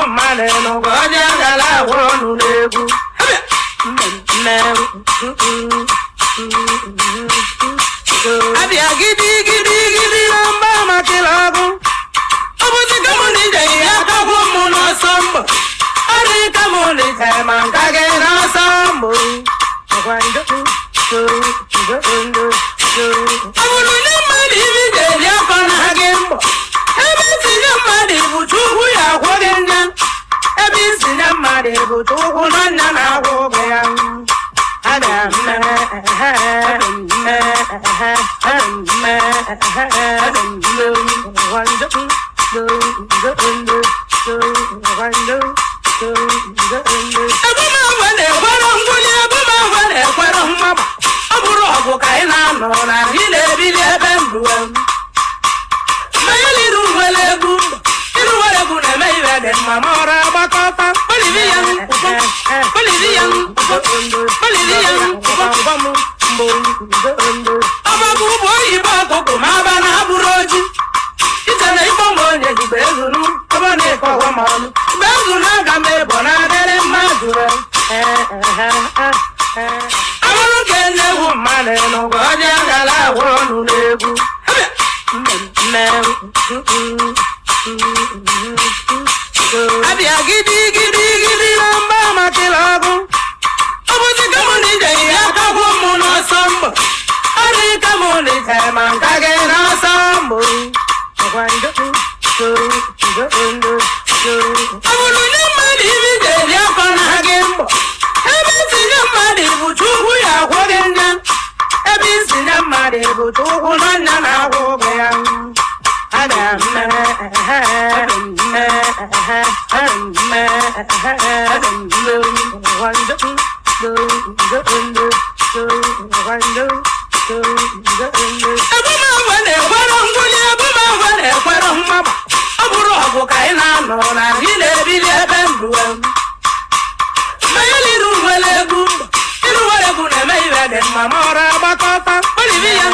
mmadụ n'ụwa onye gara agwọ ọnụ n'egwu abịa gidi gidi gidi na mba makịla ọgụ ọ bụzi ka mụ na ije ya kagwu mụ n'ọsọ mbọ ọrụ ka mụ lite ma nka gị n'ọsọ mbọ ọ bụrụ na mmadụ ibi ga-eri afọ na gị mbọ ebe ntinye mmadụ bụ chukwu ya agwọ gị nya ebe ntinye mmadụ bụ chukwu na nya na-agwọ ụgwọ ya ọ bụrụ ọgụ ka ị na-anọ na ị na-ebili ebe ndụ mmanya liru nwere egwu iru nwere egwu na-eme ibe dị mma ma ọrụ agbakọta olili ya ọgbakọ ụgbọ oyibo ọkụkụ ma aba na abụrụ oji iche na ịkpọ ma onye jigbe ezuru ebe na-ekọwa ma ọnụ mgbe ezuru aga m ebo na-adịrị mmadụ abụrụ ka enye egwu mmadụ n'ụwa onye gara agwọ ọnụ n'egwu abịa gidi gidi gidi na mba makịla ọgụ ọ bụzi ka mụ na ije ya kagwu mụ n'ọsọ mbọ ọrụ ka mụ lite ma nka gị n'ọsọ mbọ ọ bụrụ na mmadụ ibi ga-eri afọ na gị mbọ ebe ntinye mmadụ bụ chukwu ya agwọ gị nya ebe ntinye mmadụ bụ chukwu na nya na-agwọ ụgwọ ya ebumagwa na-ekwere ngwụli ebumagwa na-ekwere mmagba ọ bụrụ ọgụ ka ị na-anọ na ị na-ebili ebe ndụ mmanya liru nwere egwu iru nwere egwu na-eme ibe dị mma ma ọrụ agbakọta olili ya